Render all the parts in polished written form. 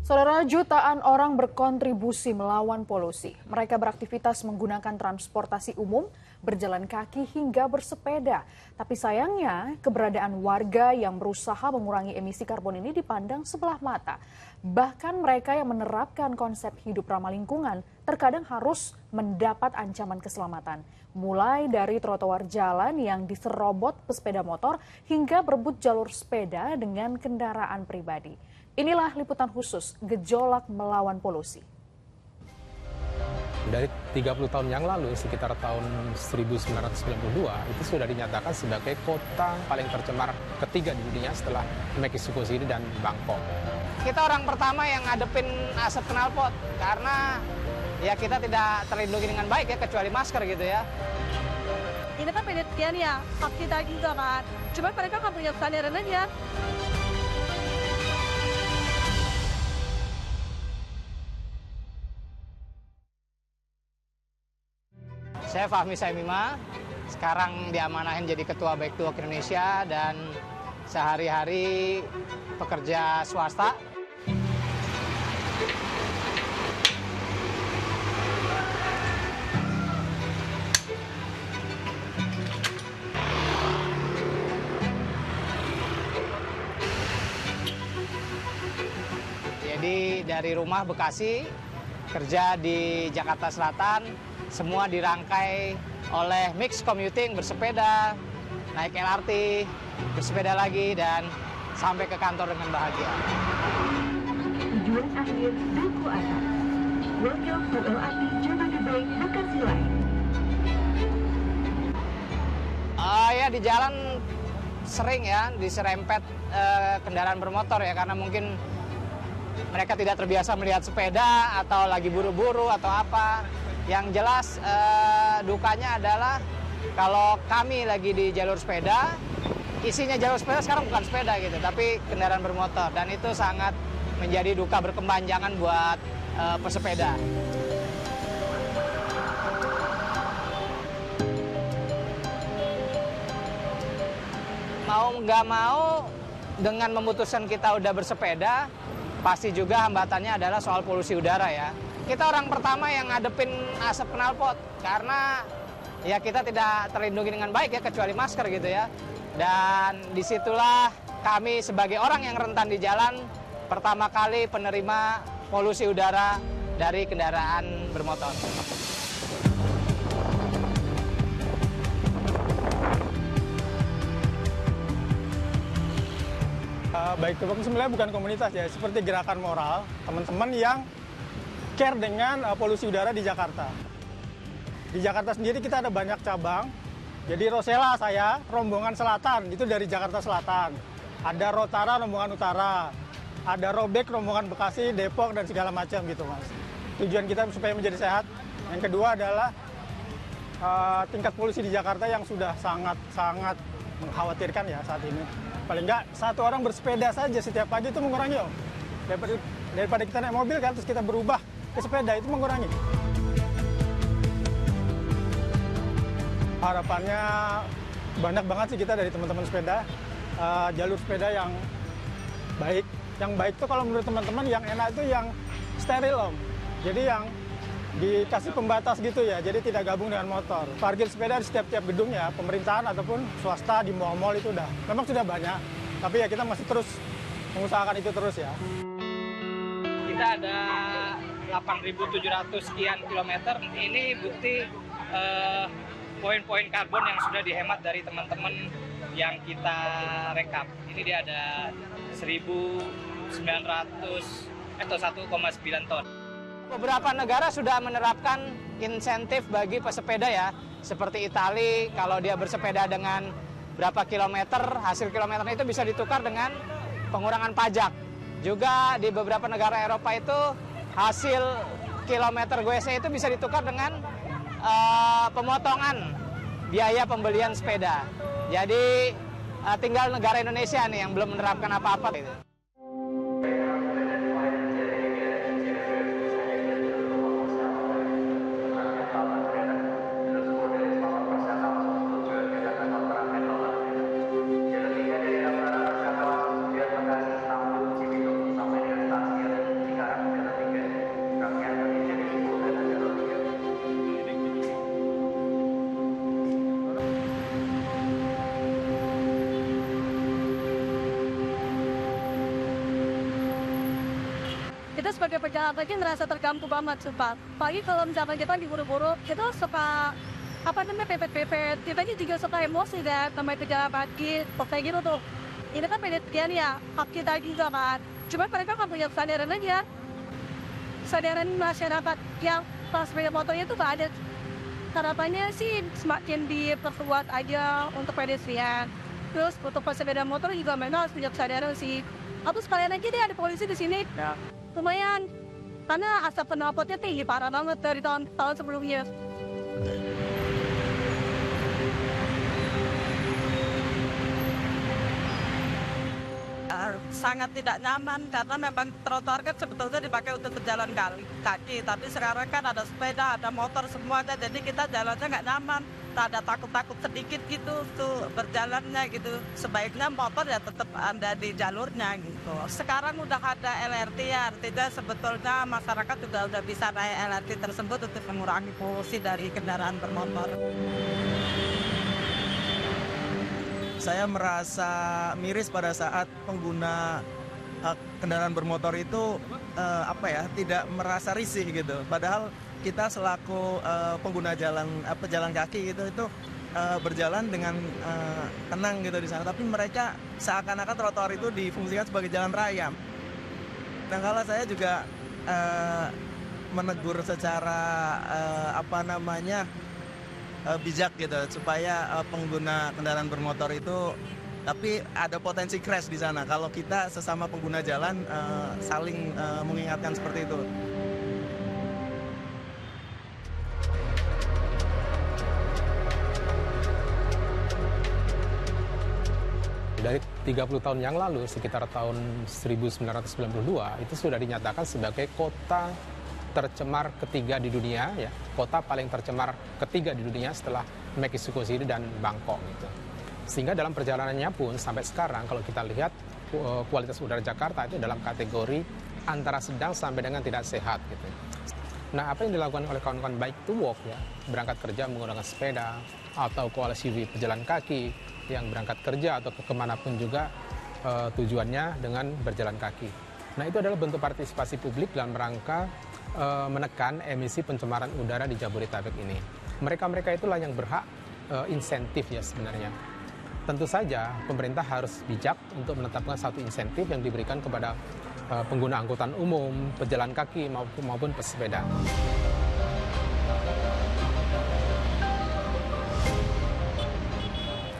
Saudara, jutaan orang berkontribusi melawan polusi. Mereka beraktivitas menggunakan transportasi umum, berjalan kaki hingga bersepeda. Tapi sayangnya, keberadaan warga yang berusaha mengurangi emisi karbon ini dipandang sebelah mata. Bahkan mereka yang menerapkan konsep hidup ramah lingkungan terkadang harus mendapat ancaman keselamatan. Mulai dari trotoar jalan yang diserobot pesepeda motor hingga berebut jalur sepeda dengan kendaraan pribadi. Inilah liputan khusus gejolak melawan polusi. Dari 30 tahun yang lalu, sekitar tahun 1992, itu sudah dinyatakan sebagai kota paling tercemar ketiga di dunia setelah Mexico City dan Bangkok. Kita orang pertama yang ngadepin asap knalpot karena ya kita tidak terlindungi dengan baik ya, kecuali masker gitu ya. Ini kan pedestrian ya, hak kita juga kan. Cuma mereka nggak punya kesadaran aja. Saya Fahmi Saimima, sekarang diamanahin jadi Ketua Baik to Work Indonesia dan sehari-hari pekerja swasta. Jadi dari rumah Bekasi, kerja di Jakarta Selatan, semua dirangkai oleh mix commuting, bersepeda, naik LRT, bersepeda lagi, dan sampai ke kantor dengan bahagia. Tujuan akhir Duku Atas. Welcome to LRT Jabodebek Bekasi Line. Ya di jalan sering ya diserempet kendaraan bermotor ya, karena mungkin mereka tidak terbiasa melihat sepeda atau lagi buru-buru atau apa. Yang jelas dukanya adalah kalau kami lagi di jalur sepeda, isinya jalur sepeda sekarang bukan sepeda gitu, tapi kendaraan bermotor. Dan itu sangat menjadi duka berkepanjangan buat pesepeda. Mau nggak mau, dengan memutuskan kita udah bersepeda, pasti juga hambatannya adalah soal polusi udara ya. Kita orang pertama yang ngadepin asap knalpot karena ya kita tidak terlindungi dengan baik ya, kecuali masker gitu ya. Dan disitulah kami sebagai orang yang rentan di jalan pertama kali penerima polusi udara dari kendaraan bermotor. Baik to Work sebenarnya bukan komunitas ya, seperti gerakan moral teman-teman yang care dengan polusi udara di Jakarta. Di Jakarta sendiri kita ada banyak cabang. Jadi Rosella saya, rombongan selatan, itu dari Jakarta Selatan. Ada Rotara, rombongan utara. Ada Robek, rombongan Bekasi, Depok, dan segala macam gitu Mas. Tujuan kita supaya menjadi sehat. Yang kedua adalah tingkat polusi di Jakarta yang sudah sangat mengkhawatirkan ya saat ini. Paling nggak satu orang bersepeda saja setiap pagi itu mengurangi loh. Daripada kita naik mobil kan, terus kita berubah ke sepeda, itu mengurangi. Harapannya banyak banget sih kita dari teman-teman sepeda, jalur sepeda yang baik. Yang baik tuh kalau menurut teman-teman yang enak itu yang steril Om. Jadi yang dikasih pembatas gitu ya, jadi tidak gabung dengan motor. Parkir sepeda di setiap gedung ya, pemerintahan ataupun swasta, di mal-mal itu memang sudah banyak. Tapi ya kita masih terus mengusahakan itu terus ya. Kita ada 8.700 sekian kilometer. Ini bukti poin-poin karbon yang sudah dihemat dari teman-teman yang kita rekap. Ini dia ada 1.900 atau 1,9 ton. Beberapa negara sudah menerapkan insentif bagi pesepeda ya. Seperti Italia, kalau dia bersepeda dengan berapa kilometer, hasil kilometernya itu bisa ditukar dengan pengurangan pajak. Juga di beberapa negara Eropa itu hasil kilometer GWC itu bisa ditukar dengan pemotongan biaya pembelian sepeda. Jadi tinggal negara Indonesia nih yang belum menerapkan apa-apa gitu. kita sebagai pejalan kaki ngerasa terganggu banget, sumpah. Apalagi kalau misalkan kita diburu-buru, kita suka pepet-pepet. Kita ini juga suka emosi deh, sama pejalan kaki, kayak gitu tuh. Ini kan pedestrian ya, hak kita juga kan. Cuma mereka nggak punya kesadaran aja. Kesadaran masyarakat yang pas sepeda motornya itu nggak ada. Harapannya sih semakin diperluas aja untuk pedestrian. Terus untuk pesepeda motor juga memang harus punya kesadaran sih. Atau sekalian aja deh ada polisi di sini. Ya. Lumayan. Karena asap knalpotnya tinggi parah banget dari tahun sebelumnya. Sangat tidak nyaman karena memang trotoar kan sebetulnya dipakai untuk berjalan kaki, tapi sekarang kan ada sepeda, ada motor semuanya, jadi kita jalannya nggak nyaman, ada takut-takut sedikit gitu tuh berjalannya gitu. Sebaiknya motor ya tetap ada di jalurnya gitu. Sekarang udah ada LRT ya, artinya sebetulnya masyarakat juga udah bisa naik LRT tersebut untuk mengurangi polusi dari kendaraan bermotor. Saya merasa miris pada saat pengguna kendaraan bermotor itu tidak merasa risih gitu. Padahal kita selaku pengguna pejalan kaki gitu itu berjalan dengan tenang gitu di sana. Tapi mereka seakan-akan trotoar itu difungsikan sebagai jalan raya. Dan kalau saya juga menegur secara bijak gitu supaya pengguna kendaraan bermotor itu tapi ada potensi crash di sana kalau kita sesama pengguna jalan saling mengingatkan seperti itu. Dari 30 tahun yang lalu, sekitar tahun 1992, itu sudah dinyatakan sebagai kota tercemar ketiga di dunia, ya, kota paling tercemar ketiga di dunia setelah Mexico City dan Bangkok gitu. Sehingga dalam perjalanannya pun sampai sekarang kalau kita lihat kualitas udara Jakarta itu dalam kategori antara sedang sampai dengan tidak sehat gitu. Nah, apa yang dilakukan oleh kawan-kawan Bike to Walk ya, berangkat kerja menggunakan sepeda atau koalisi pejalan kaki yang berangkat kerja atau kemanapun juga tujuannya dengan berjalan kaki. Nah, itu adalah bentuk partisipasi publik dalam rangka menekan emisi pencemaran udara di Jabodetabek ini. Mereka-mereka itulah yang berhak insentif ya sebenarnya. Tentu saja pemerintah harus bijak untuk menetapkan satu insentif yang diberikan kepada pengguna angkutan umum, pejalan kaki maupun pesepeda.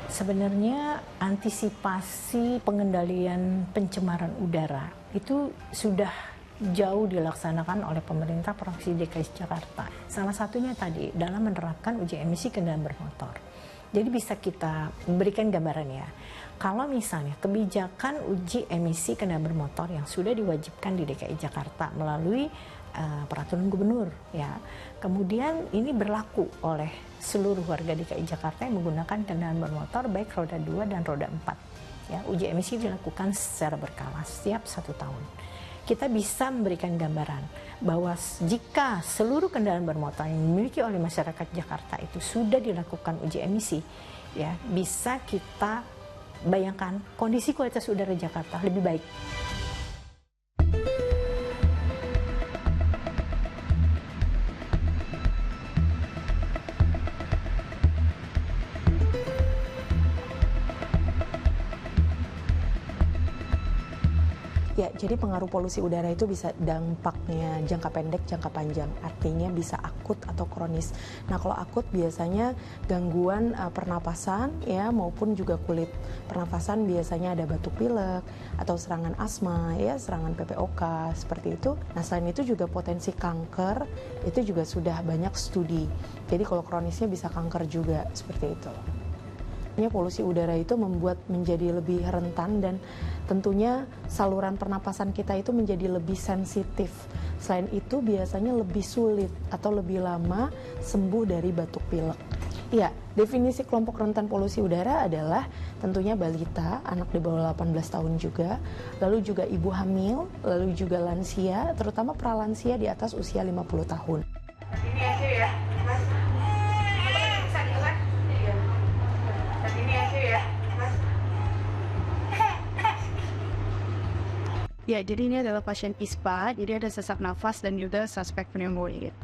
Sebenarnya antisipasi pengendalian pencemaran udara itu sudah jauh dilaksanakan oleh pemerintah Provinsi DKI Jakarta. Salah satunya tadi dalam menerapkan uji emisi kendaraan bermotor. Jadi bisa kita berikan gambaran ya. Kalau misalnya kebijakan uji emisi kendaraan bermotor yang sudah diwajibkan di DKI Jakarta melalui peraturan gubernur ya. Kemudian ini berlaku oleh seluruh warga DKI Jakarta yang menggunakan kendaraan bermotor baik roda 2 dan roda 4. Ya, uji emisi dilakukan secara berkala setiap 1 tahun. Kita bisa memberikan gambaran bahwa jika seluruh kendaraan bermotor yang dimiliki oleh masyarakat Jakarta itu sudah dilakukan uji emisi, ya bisa kita bayangkan kondisi kualitas udara Jakarta lebih baik. Ya, jadi pengaruh polusi udara itu bisa dampaknya jangka pendek, jangka panjang. Artinya bisa akut atau kronis. Nah, kalau akut biasanya gangguan pernapasan ya maupun juga kulit. Pernapasan biasanya ada batuk pilek atau serangan asma ya, serangan PPOK seperti itu. Nah, selain itu juga potensi kanker itu juga sudah banyak studi. Jadi kalau kronisnya bisa kanker juga seperti itu. Polusi udara itu membuat menjadi lebih rentan dan tentunya saluran pernapasan kita itu menjadi lebih sensitif. Selain itu biasanya lebih sulit atau lebih lama sembuh dari batuk pilek. Iya, definisi kelompok rentan polusi udara adalah tentunya balita, anak di bawah 18 tahun juga, lalu juga ibu hamil, lalu juga lansia, terutama pralansia di atas usia 50 tahun. Ini aja ya, Mas. Bisa kan? Iya. Dan ini aja ya, Mas. Ya, jadi ini adalah pasien ISPA, jadi ada sesak nafas dan juga suspek pneumonia.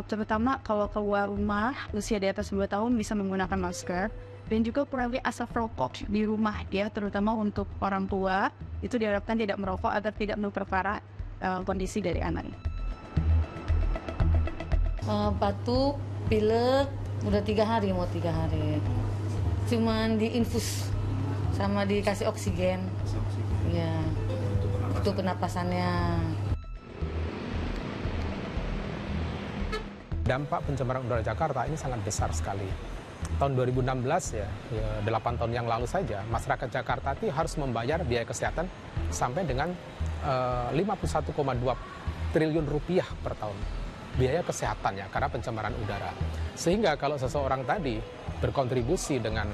Terutama kalau keluar rumah, usia di atas 2 tahun bisa menggunakan masker, dan juga kurangi asap rokok di rumah ya, terutama untuk orang tua, itu diharapkan tidak merokok agar tidak memperparah kondisi dari anaknya. Batuk, pilek, udah 3 hari, mau 3 hari. Cuman diinfus sama dikasih oksigen. Ya, untuk pernapasannya. Dampak pencemaran udara Jakarta ini sangat besar sekali. Tahun 2016 ya 8 tahun yang lalu saja, masyarakat Jakarta itu harus membayar biaya kesehatan sampai dengan 51,2 triliun rupiah per tahun. Biaya kesehatan ya, karena pencemaran udara. Sehingga kalau seseorang tadi berkontribusi dengan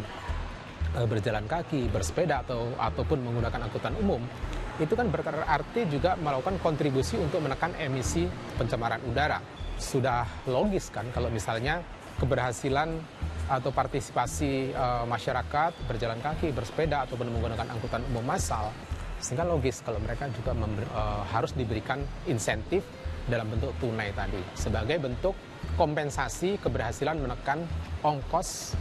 berjalan kaki, bersepeda ataupun menggunakan angkutan umum, itu kan berarti juga melakukan kontribusi untuk menekan emisi pencemaran udara. Sudah logis kan kalau misalnya keberhasilan atau partisipasi masyarakat berjalan kaki, bersepeda ataupun menggunakan angkutan umum massal, sehingga logis kalau mereka juga harus diberikan insentif dalam bentuk tunai tadi sebagai bentuk kompensasi keberhasilan menekan ongkos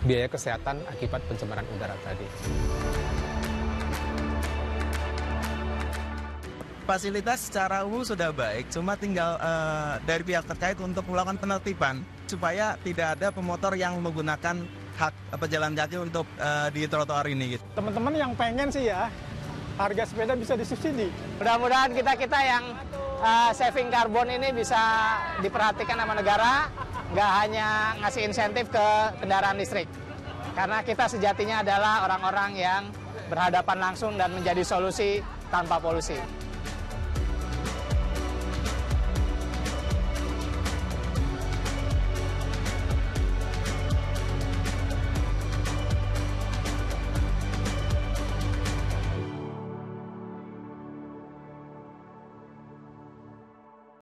biaya kesehatan akibat pencemaran udara tadi. Fasilitas secara umum sudah baik, cuma tinggal dari pihak terkait untuk melakukan penertiban supaya tidak ada pemotor yang menggunakan hak pejalan kaki untuk di trotoar ini. Gitu. Teman-teman yang pengen sih ya, harga sepeda bisa disubsidi. Mudah-mudahan kita yang saving karbon ini bisa diperhatikan sama negara, nggak hanya ngasih insentif ke kendaraan listrik. Karena kita sejatinya adalah orang-orang yang berhadapan langsung dan menjadi solusi tanpa polusi.